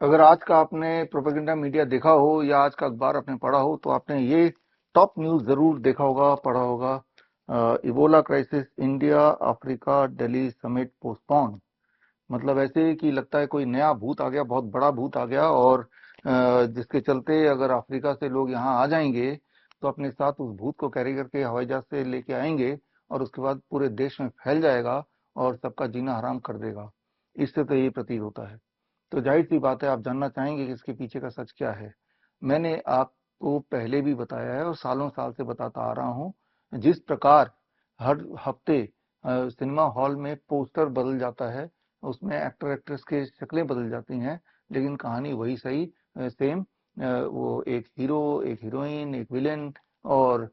अगर आज का आपने प्रोपेगेंडा मीडिया देखा हो या आज का अखबार आपने पढ़ा हो तो आपने ये टॉप न्यूज जरूर देखा होगा, पढ़ा होगा। Ebola crisis, India Africa Delhi summit postpone. मतलब ऐसे कि लगता है कोई नया भूत आ गया, बहुत बड़ा भूत आ गया। और जिसके चलते अगर अफ्रीका से लोग यहाँ आ जाएंगे तो अपने साथ उस भूत को कैरी करके हवाई जहाज से लेके आएंगे और उसके बाद पूरे देश में फैल जाएगा और सबका जीना हराम कर देगा। इससे तो यही प्रतीत होता है। तो जाहिर सी बात है, आप जानना चाहेंगे कि इसके पीछे का सच क्या है। मैंने आपको पहले भी बताया है और सालों साल से बताता आ रहा हूँ। जिस प्रकार हर हफ्ते सिनेमा हॉल में पोस्टर बदल जाता है, उसमें एक्टर एक्ट्रेस के शक्लें बदल जाती हैं, लेकिन कहानी वही सही सेम। वो एक हीरो, एक हीरोइन, एक विलेन और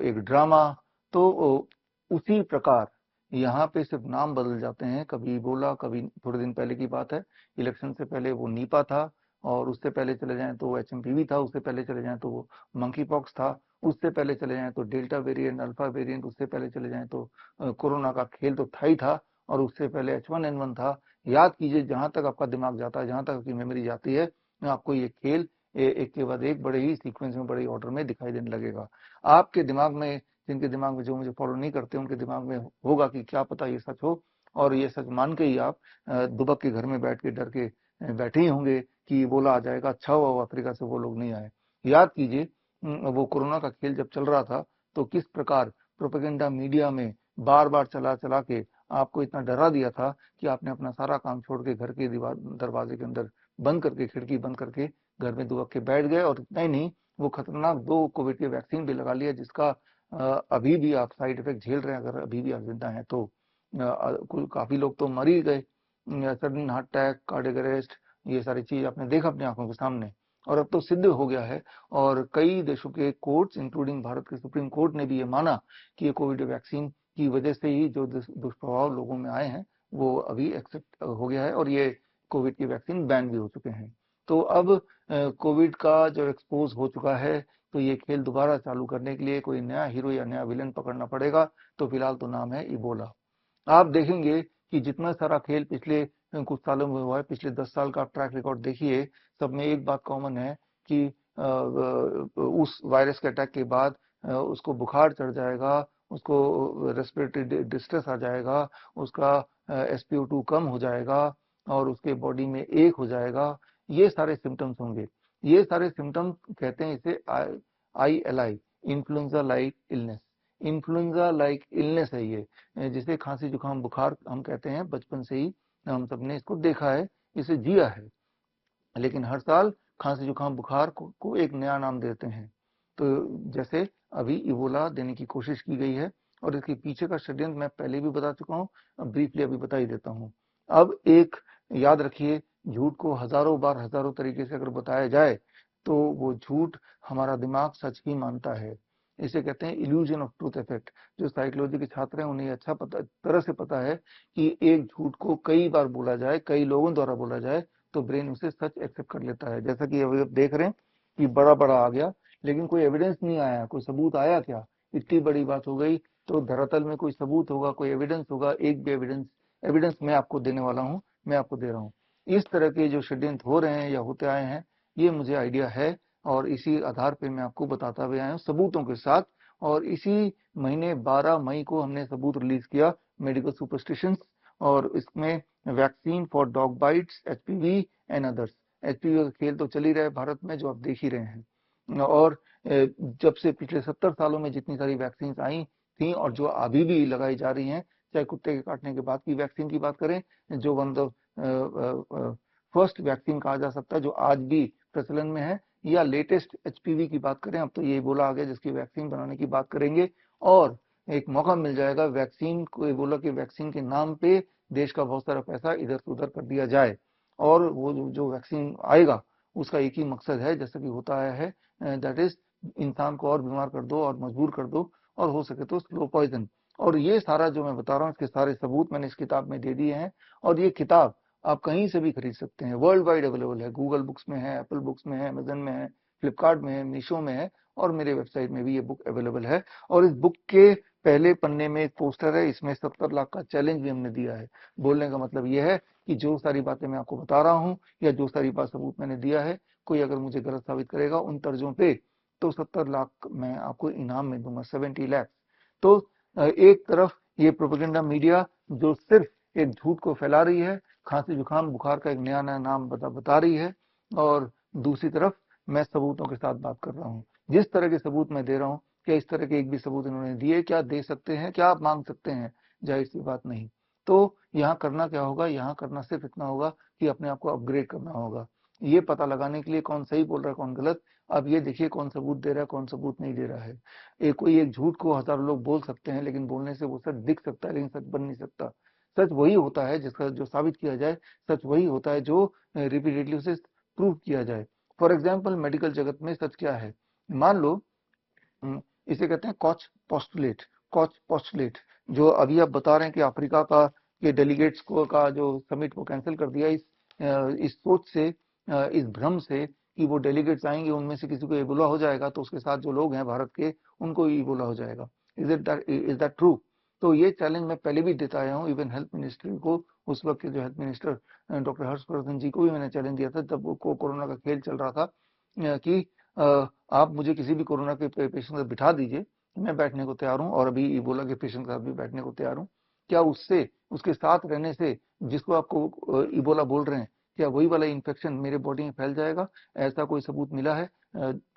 एक ड्रामा। तो उसी प्रकार यहाँ पे सिर्फ नाम बदल जाते हैं। कभी इबोला, कभी थोड़े दिन पहले की बात है, इलेक्शन से पहले वो नीपा था, और उससे पहले चले जाएं तो एचएमपीवी था, उससे पहले चले जाएं तो वो मंकी पॉक्स था, उससे पहले चले जाएं तो डेल्टा वेरिएंट, अल्फा वेरिएंट, उससे पहले चले जाएं तो कोरोना का खेल तो था ही था, और उससे पहले H1N1 था। याद कीजिए, जहां तक आपका दिमाग जाता है, जहां तक आपकी मेमोरी जाती है, आपको ये खेल एक के बाद एक बड़े ही सीक्वेंस में, बड़े ऑर्डर में दिखाई देने लगेगा। आपके दिमाग में, जिनके दिमाग में, जो मुझे फॉलो नहीं करते, उनके दिमाग में होगा कि क्या पता ये सच हो, और ये सच मान के ही आप दुबक के घर में बैठ के डर के बैठे ही होंगे कि बोला आ जाएगा। अच्छा हुआ वो अफ्रीका से वो लोग नहीं आए। याद कीजिए, वो कोरोना का खेल जब चल रहा था तो किस प्रकार प्रोपेगेंडा मीडिया में बार बार चला चला के आपको इतना डरा दिया था कि आपने अपना सारा काम छोड़ के घर के दीवार दरवाजे के अंदर बंद करके, खिड़की बंद करके घर में दुबक के बैठ गए। और इतना ही नहीं, वो खतरनाक 2 कोविड के वैक्सीन भी लगा लिया, जिसका अभी भी आप साइड इफेक्ट झेल रहे हैं, अगर अभी भी आप जिंदा हैं तो। काफी लोग तो मर ही गए, sudden heart attack, cardiac arrest, ये सारी चीज आपने देखा अपनी आंखों के सामने। और अब तो सिद्ध हो गया है, और कई देशों के कोर्ट्स इंक्लूडिंग भारत के सुप्रीम कोर्ट ने भी ये माना कि ये कोविड वैक्सीन की वजह से ही जो दुष्प्रभाव लोगों में आए हैं वो अभी एक्सेप्ट हो गया है, और ये कोविड की वैक्सीन बैन भी हो चुके हैं। तो अब कोविड का जो एक्सपोज हो चुका है, तो ये खेल दोबारा चालू करने के लिए कोई नया हीरो या नया विलन पकड़ना पड़ेगा। तो फिलहाल तो नाम है इबोला। आप देखेंगे कि जितना सारा खेल पिछले कुछ सालों में हुआ है, पिछले 10 साल का आप ट्रैक रिकॉर्ड देखिए, सब में एक बात कॉमन है कि उस वायरस के अटैक के बाद उसको बुखार चढ़ जाएगा, उसको रेस्पिरेटरी डिस्ट्रेस आ जाएगा, उसका SpO2 कम हो जाएगा, और उसके बॉडी में एक हो जाएगा। ये सारे सिम्टम्स होंगे। ये सारे सिम्टम्स कहते हैं इसे ILI, influenza like illness. Influenza like illness है ये, जिसे खांसी जुकाम बुखार हम कहते हैं। बचपन से ही हम सबने इसको देखा है, इसे जिया है। लेकिन हर साल खांसी जुकाम बुखार को एक नया नाम देते हैं। तो जैसे अभी इबोला देने की कोशिश की गई है, और इसके पीछे का षड्यंत्र मैं पहले भी बता चुका हूँ, ब्रीफली अभी बता ही देता हूँ। अब एक याद रखिए, झूठ को हजारों बार हजारों तरीके से अगर बताया जाए तो वो झूठ हमारा दिमाग सच ही मानता है। इसे कहते हैं इल्यूजन ऑफ ट्रूथ इफेक्ट। जो साइकोलॉजी के छात्र हैं उन्हें अच्छा पता, तरह से पता है कि एक झूठ को कई बार बोला जाए, कई लोगों द्वारा बोला जाए, तो ब्रेन उसे सच एक्सेप्ट कर लेता है। जैसा कि अभी आप देख रहे हैं कि बड़ा बड़ा आ गया, लेकिन कोई एविडेंस नहीं आया, कोई सबूत आया क्या? इतनी बड़ी बात हो गई, तो धरातल में कोई सबूत होगा, कोई एविडेंस होगा? एक भी एविडेंस एविडेंस मैं आपको देने वाला हूँ, मैं आपको दे रहा हूँ। इस तरह के जो षड्यंत्र हो रहे हैं या होते आए हैं, ये मुझे आइडिया है, और इसी आधार पे मैं आपको बताता हुए आया हूँ सबूतों के साथ। और इसी महीने 12 मई को हमने सबूत रिलीज किया, मेडिकल सुपरस्टिशंस, और इसमें vaccine for dog bytes, HPV and others. HPV का खेल तो चल ही रहा है भारत में, जो आप देख ही रहे हैं। और जब से पिछले 70 सालों में जितनी सारी वैक्सीन आई थी और जो अभी भी लगाई जा रही हैं, चाहे कुत्ते के काटने के बाद की वैक्सीन की बात करें, जो one of the first vaccine कहा जा सकता है जो आज भी प्रचलन में है, या लेटेस्ट HPV की बात करें, अब तो ये बोला आ गया जिसकी वैक्सीन बनाने की बात करेंगे। और एक मौका मिल जाएगा वैक्सीन को, एबोला के वैक्सीन के नाम पे देश का बहुत सारा पैसा इधर से उधर कर दिया जाए। और वो जो वैक्सीन आएगा उसका एक ही मकसद है, जैसा कि होता आया है, दैट इज इंसान को और बीमार कर दो और मजबूर कर दो, और हो सके तो स्लो पॉइजन। और ये सारा जो मैं बता रहा हूँ, इसके सारे सबूत मैंने इस किताब में दे दिए हैं। और ये किताब आप कहीं से भी खरीद सकते हैं, वर्ल्ड वाइड अवेलेबल है। गूगल बुक्स में है, एप्पल बुक्स में है, अमेजन में है, फ्लिपकार्ट में है, मीशो में है, और मेरे वेबसाइट में भी ये बुक अवेलेबल है। और इस बुक के पहले पन्ने में एक पोस्टर है, इसमें 70 लाख का चैलेंज भी हमने दिया है। बोलने का मतलब ये है कि जो सारी बातें मैं आपको बता रहा हूं या जो सारी बात सबूत मैंने दिया है, कोई अगर मुझे गलत साबित करेगा उन तर्जों पे, तो 70 लाख मैं आपको इनाम में दूंगा, 70 लाख। तो एक तरफ ये प्रोपेगेंडा मीडिया जो सिर्फ एक झूठ को फैला रही है, खांसी जुकाम बुखार का एक नया नया नाम बता रही है, और दूसरी तरफ मैं सबूतों के साथ बात कर रहा हूँ। जिस तरह के सबूत मैं दे रहा हूँ, क्या इस तरह के एक भी सबूत इन्होंने दिए? क्या दे सकते हैं? क्या आप मांग सकते हैं? जाहिर सी बात नहीं। तो यहाँ करना क्या होगा? यहाँ करना सिर्फ इतना होगा कि अपने आप को अपग्रेड करना होगा। ये पता लगाने के लिए कौन सही बोल रहा है कौन गलत, अब ये देखिए कौन सबूत दे रहा है कौन सबूत नहीं दे रहा है। कोई एक झूठ को हजारों लोग बोल सकते हैं, लेकिन बोलने से वो सच दिख सकता है, लेकिन सच बन नहीं सकता। सच वही होता है जिसका जो साबित किया जाए, सच वही होता है जो रिपीटेडली उसे प्रूव किया जाए। फॉर एग्जाम्पल मेडिकल जगत में सच क्या है? मान लो इसे कहते हैं कॉच पोस्टुलेट। कॉच पोस्टुलेट जो अभी आप बता रहे हैं कि अफ्रीका का के डेलीगेट्स को का जो समिट वो कैंसिल कर दिया, इस सोच से, इस भ्रम से कि वो डेलीगेट्स आएंगे उनमें से किसी को इबोला हो जाएगा तो उसके साथ जो लोग हैं भारत के उनको इबोला हो जाएगा। Is that true? तो ये चैलेंज मैं पहले भी देता आया हूँ, इवन हेल्थ मिनिस्ट्री को। उस वक्त के जो हेल्थ मिनिस्टर डॉक्टर हर्षवर्धन जी को भी मैंने चैलेंज दिया था, जब वो कोरोना का खेल चल रहा था, कि आप मुझे किसी भी कोरोना के पेशेंट से बिठा दीजिए, मैं बैठने को तैयार हूँ, और अभी इबोला के पेशेंट के साथ भी बैठने को तैयार हूँ। क्या उससे, उसके साथ रहने से, जिसको आपको इबोला बोल रहे हैं, क्या वही वाला इन्फेक्शन मेरे बॉडी में फैल जाएगा? ऐसा कोई सबूत मिला है?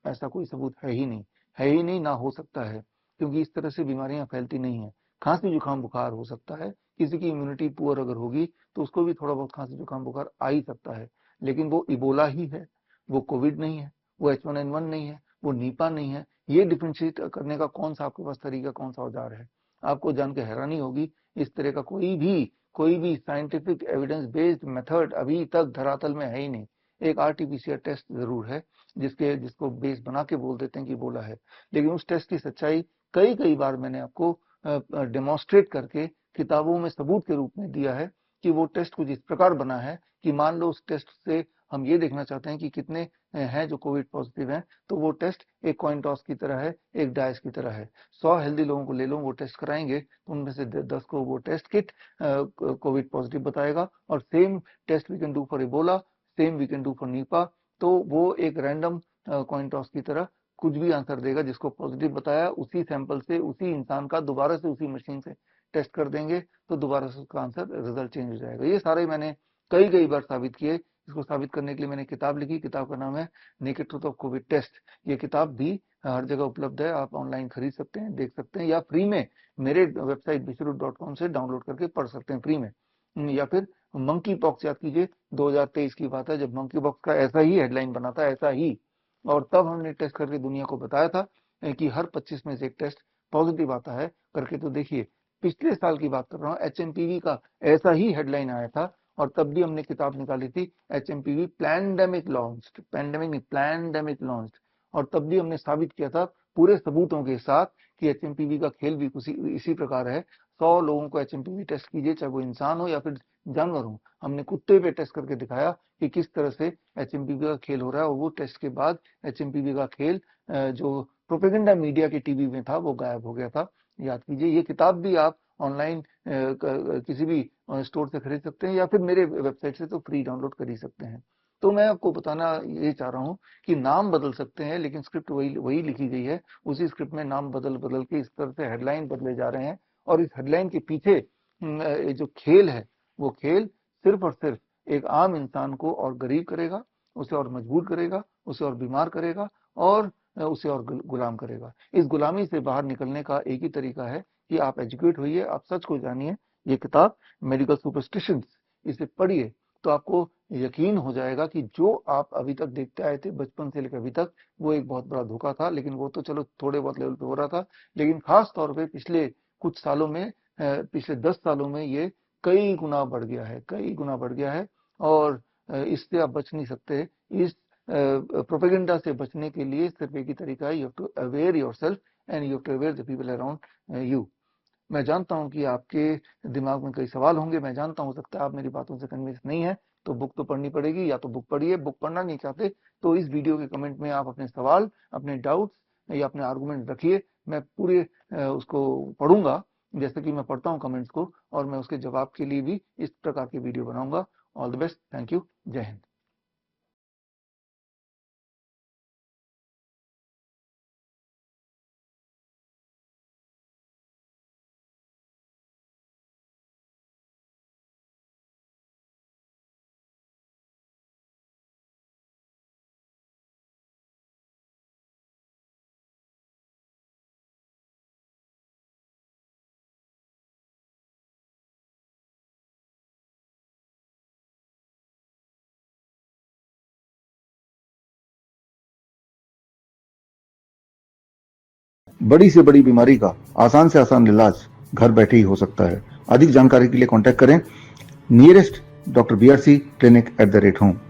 ऐसा कोई सबूत है ही नहीं, है ही नहीं, ना हो सकता है, क्योंकि इस तरह से बीमारियां फैलती नहीं है। खांसी जुकाम बुखार हो सकता है, किसी की इम्यूनिटी पुअर अगर होगी तो उसको भी थोड़ा बहुत खांसी जुकाम बुखार आ ही सकता है, लेकिन वो इबोला ही है, वो कोविड नहीं है, वो H1N1 नहीं है, वो नीपा नहीं है। ये डिफरेंशिएट करने का कौन सा आपके पास तरीका, कौन सा औजार है? आपको जान के हैरानी होगी, इस तरह का कोई भी साइंटिफिक एविडेंस बेस्ड मेथड अभी तक धरातल में है ही नहीं। एक आरटीपीसीआर टेस्ट जरूर है जिसको बेस बना के बोल देते हैं कि बोला है, लेकिन उस टेस्ट की सच्चाई कई कई बार मैंने आपको डेमोन्स्ट्रेट करके किताबों में सबूत के रूप में दिया है कि वो टेस्ट कुछ इस प्रकार बना है कि मान लो उस टेस्ट से हम ये देखना चाहते हैं कि कितने हैं जो कोविड पॉजिटिव हैं, तो वो टेस्ट एक कॉइन टॉस की तरह है, एक डाइस की तरह है। 100 हेल्दी लोगों को ले लो, वो टेस्ट कराएंगे तो उनमें से 10 को वो टेस्ट किट कोविड पॉजिटिव बताएगा, और same test we can do for Ebola, same we can do for Nipah. तो वो एक रैंडम कॉइन टॉस की तरह कुछ भी आंसर देगा, जिसको पॉजिटिव बताया उसी सैंपल से उसी इंसान का दोबारा से उसी मशीन से टेस्ट कर देंगे, तो दोबारा से उसका आंसर रिजल्ट चेंज हो जाएगा। ये सारे मैंने कई कई बार साबित किए। इसको साबित करने के लिए मैंने किताब लिखी, किताब का नाम है naked truth of Covid test. ये किताब भी हर जगह उपलब्ध है, आप ऑनलाइन खरीद सकते हैं, देख सकते हैं, या फ्री में मेरे वेबसाइट bishru.com से डाउनलोड करके पढ़ सकते हैं फ्री में। या फिर मंकी पॉक्स याद कीजिए, 2023 की बात है, जब मंकी पॉक्स का ऐसा ही हेडलाइन बना था, ऐसा ही, और तब हमने टेस्ट करके दुनिया को बताया था कि हर 25 में से एक टेस्ट पॉजिटिव आता है करके। तो देखिए, पिछले साल की बात कर रहा हूँ, HMPV का ऐसा ही हेडलाइन आया था, और तब भी हमने किताब निकाली थी, HMPV पैंडेमिक लॉन्च्ड, पैंडेमिक नहीं पैंडेमिक लॉन्च्ड, और तब भी हमने साबित किया था पूरे सबूतों के साथ कि HMPV का खेल भी इसी प्रकार है। 100 लोगों को HMPV टेस्ट कीजिए, चाहे वो इंसान हो या फिर जानवर हो। हमने कुत्ते पे टेस्ट करके दिखाया कि किस तरह से HMPV का खेल हो रहा है, और वो टेस्ट के बाद HMPV का खेल जो प्रोपेगेंडा मीडिया के टीवी में था वो गायब हो गया था। याद कीजिए, ये किताब भी आप ऑनलाइन किसी भी स्टोर से खरीद सकते हैं, या फिर मेरे वेबसाइट से तो फ्री डाउनलोड कर ही सकते हैं। तो मैं आपको बताना ये चाह रहा हूँ कि नाम बदल सकते हैं, लेकिन स्क्रिप्ट वही वही लिखी गई है। उसी स्क्रिप्ट में नाम बदल बदल के इस तरह से हेडलाइन बदले जा रहे हैं, और इस हेडलाइन के पीछे जो खेल है, वो खेल सिर्फ और सिर्फ एक आम इंसान को और गरीब करेगा, उसे और मजबूर करेगा, उसे और बीमार करेगा, और उसे और गुलाम करेगा। इस गुलामी से बाहर निकलने का एक ही तरीका है कि आप एजुकेट होइए, आप सच को जानिए। ये किताब मेडिकल सुपरस्टिशंस, इसे पढ़िए तो आपको यकीन हो जाएगा कि जो आप अभी तक देखते आए थे बचपन से लेकर अभी तक, वो एक बहुत बड़ा धोखा था। लेकिन वो तो चलो थोड़े बहुत लेवल पे हो रहा था, लेकिन खास तौर पे पिछले कुछ सालों में, पिछले 10 सालों में ये कई गुना बढ़ गया है, कई गुना बढ़ गया है। और इससे आप बच नहीं सकते। इस प्रोपेगेंडा से बचने के लिए सिर्फ एक ही तरीका है, you have to aware yourself and you have to aware the people around you. मैं जानता हूं कि आपके दिमाग में कई सवाल होंगे, मैं जानता हूं, हो सकता है आप मेरी बातों से कन्विंस नहीं है, तो बुक तो पढ़नी पड़ेगी। या तो बुक पढ़िए, बुक पढ़ना नहीं चाहते तो इस वीडियो के कमेंट में आप अपने सवाल, अपने डाउट्स या अपने आर्गुमेंट रखिए। मैं पूरे उसको पढ़ूंगा जैसे कि मैं पढ़ता हूं कमेंट्स को, और मैं उसके जवाब के लिए भी इस प्रकार की वीडियो बनाऊंगा। All the best, thank you, जय हिंद। बड़ी से बड़ी बीमारी का आसान से आसान इलाज घर बैठे ही हो सकता है। अधिक जानकारी के लिए कांटेक्ट करें नियरेस्ट डॉक्टर BRC clinic@home।